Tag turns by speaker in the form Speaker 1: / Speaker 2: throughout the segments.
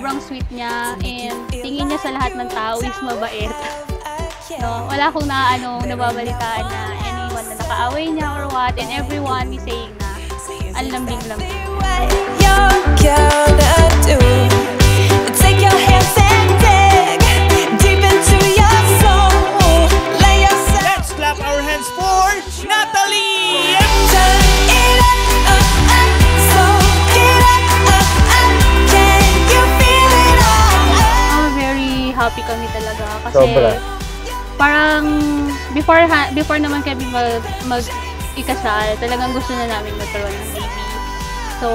Speaker 1: sobrang sweet niya and tingin niya sa lahat ng tao is mabait. No, wala akong nababalitaan na anyone na nakaaway niya or what, and everyone is saying na ang lambing-lambing.
Speaker 2: Let's clap our hands for Natalie!
Speaker 1: Very happy kami talaga kasi
Speaker 3: Sobra.
Speaker 1: parang before naman kami mag-ikasal, talagang gusto na namin magkaroon ng baby. So,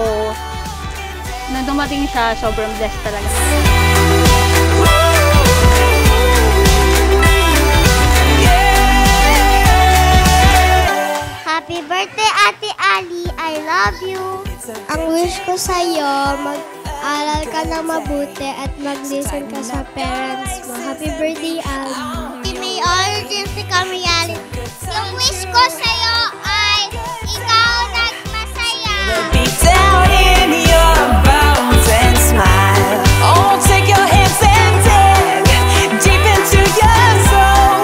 Speaker 1: nung dumating siya, sobrang blessed talaga.
Speaker 4: Happy birthday, Ate Ali! I love you! Ang wish ko sa'yo, mag-aral ka ng mabuti at mag-listen ka sa parents mo. Happy birthday, Ali! May urgency ka, reality. Yung wish ko sa'yo ay ikaw nagmasaya.
Speaker 5: Be down in your bones and smile. Oh, take your hands and dig deep into your soul.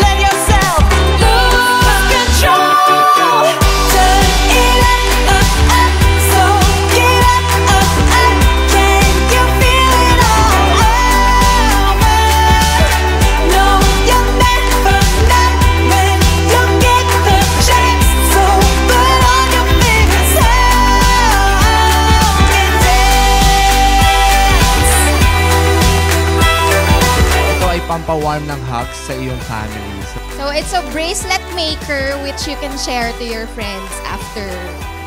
Speaker 5: Let yourself lose control. Turn it up, so get up. Can you feel it all over? No, you're never not when you get the chance. So put on your favorite sound and dance.
Speaker 2: Ito ay pampawarm ng hugs sa iyong family.
Speaker 6: So it's a bracelet maker which you can share to your friends after.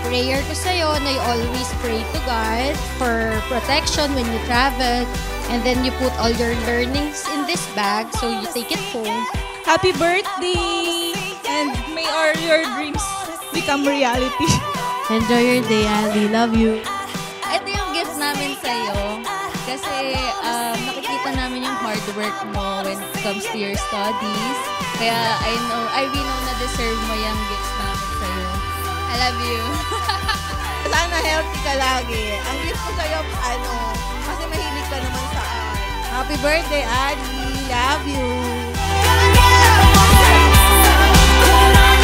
Speaker 6: Prayer ko sa'yo na you always pray to God for protection when you travel, and then you put all your learnings in this bag so you take it home.
Speaker 5: Happy birthday! And may all your dreams become reality.
Speaker 6: Enjoy your day, Ali. Love you.
Speaker 7: Ito yung gift namin sa'yo kasi nakikita namin yung hard work mo when it comes to your studies. Kaya I really know na deserve mo yung gifts namin sa'yo. I love you.
Speaker 5: Sana healthy ka lagi. Ang gift ko sa'yo, kasi mahilig ka naman sa art. Happy birthday, Ali. Love you. Put on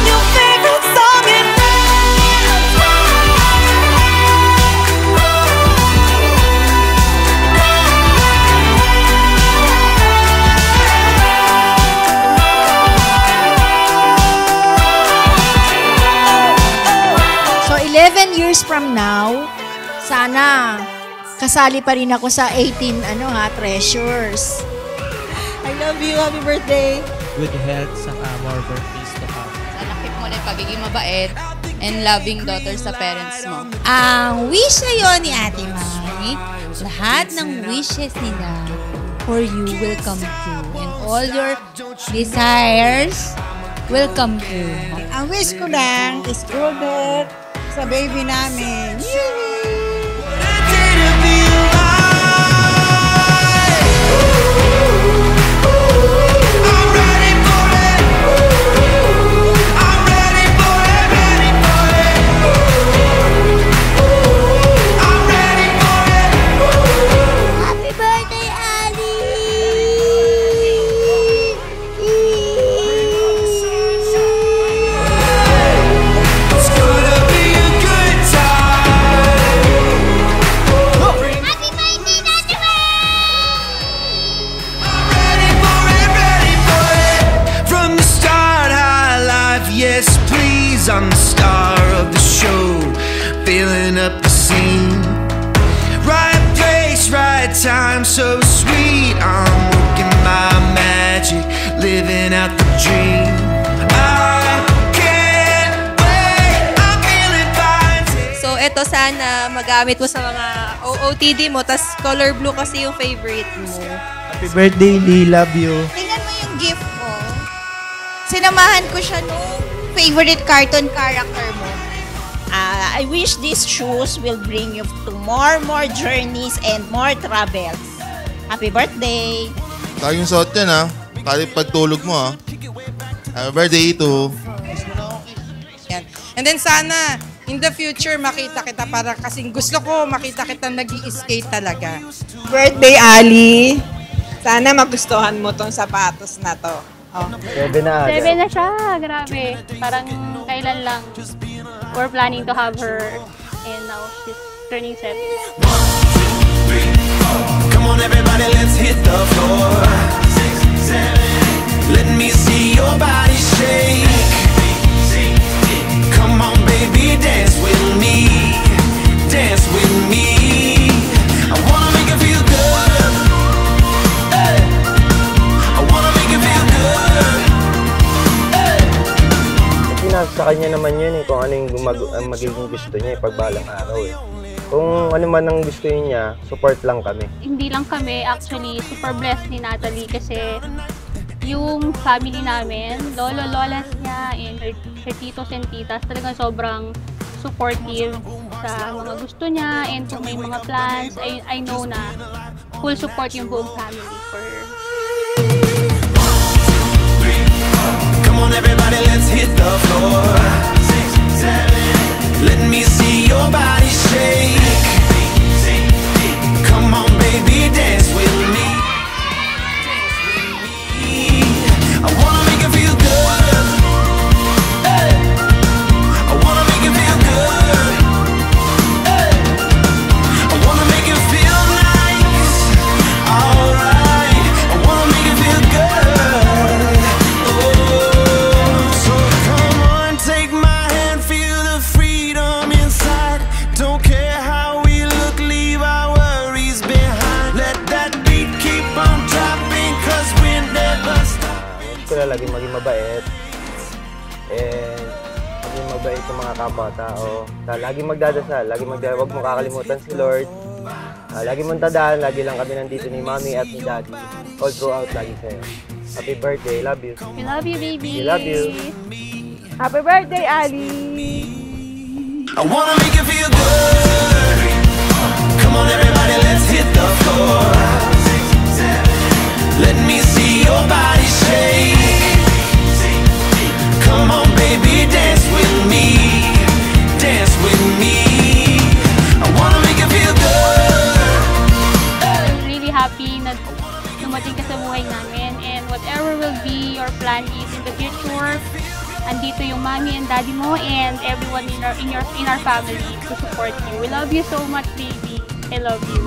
Speaker 5: your favorite song and
Speaker 6: So 11 years from now, sana kasali pa rin ako sa 18 treasures.
Speaker 5: I love you. Happy birthday.
Speaker 2: Good health, saka more birthdays to come.
Speaker 7: Sana keep mo na yung pagiging mabait and loving daughter sa parents mo.
Speaker 8: Ang wish sa'yo ni Ate Mami, lahat ng wishes nila for you will come true. And all your desires will come true. Ang wish ko lang is good health sa baby namin.
Speaker 4: Happy birthday, Ali! Happy birthday, Daddy
Speaker 5: From the start, high life, yes please. I'm the star of the show, filling up the scene. Right place, right time, so sweet. I'm working my magic, living out the dream. I can't wait, I'm feeling fine.
Speaker 6: So eto sana magamit mo sa mga OOTD mo, tas color blue kasi yung favorite mo.
Speaker 3: Happy birthday, Lee. Love you.
Speaker 8: Tingnan mo yung gift ko. Sinamahan ko siya nung favorite cartoon character mo.
Speaker 9: I wish these shoes will bring you to more journeys and more travels. Happy birthday!
Speaker 10: Tayong suot yan ha. Kahit pagtulog mo ha. Happy birthday ito.
Speaker 5: Yan. And then sana,
Speaker 11: in the future makita kita para kasing gusto ko makita kita nag-i-skate talaga.
Speaker 12: Birthday, Ali. Sana magustuhan mo tong sapatos na to. Oh.
Speaker 3: 7 na.
Speaker 1: 7 na siya, grabe. Parang kailan lang. We're planning to have her and now she's turning 7.
Speaker 5: Come on, everybody, let's hit the floor. 6, 7. Let me see your body shake. Come on, baby, dance with me. Dance with me. I wanna make you feel good. Hey. I wanna make you feel good. Hey.
Speaker 3: Kasi nasa kanya naman yun kung ano yung magiging gusto niya pagbalang araw Kung ano man ang gusto niya, support lang kami.
Speaker 1: Hindi lang kami, actually, super blessed ni Natalie kasi yung family namin, lolo, lolas niya, and her titos and titas, talagang sobrang supportive sa mga gusto niya, and kung may mga plans, I know na full support yung buong family for her.
Speaker 5: Come on, everybody, let's hit the floor. 6, 7. Let me see your body shake. Come on, baby, dance with me. I wanna make you feel good. Hey. I wanna make you feel good. Hey. I wanna make you feel nice. Alright. I wanna make you feel good. Oh, so come on, take my hand, feel the freedom inside. Don't care how we look, leave our worries behind. Let that beat keep on dropping, 'cause we never stop.
Speaker 3: Sila laging maging mabait. And maging mabait yung mga kapwa-tao. Laging magdadasal, huwag mo kakalimutan si Lord. Lagi mong tandaan, lagi lang kami nandito ni Mommy at ni Daddy. All throughout, lagi sa'yo. Happy birthday, love you.
Speaker 1: We love you, baby.
Speaker 3: We love you.
Speaker 12: Happy birthday, Ali.
Speaker 5: I wanna make you feel good. Come on, everybody, let's hit the floor. 6, 7. Let me see your body shake. Come on, baby, dance with me. Dance with me. I wanna make you feel good.
Speaker 1: I'm really happy na dumating ka sa buhay namin, and whatever will be your plan is in the future, andito yung mommy and daddy mo and everyone in our family to support you. We love you so much, baby. I love you.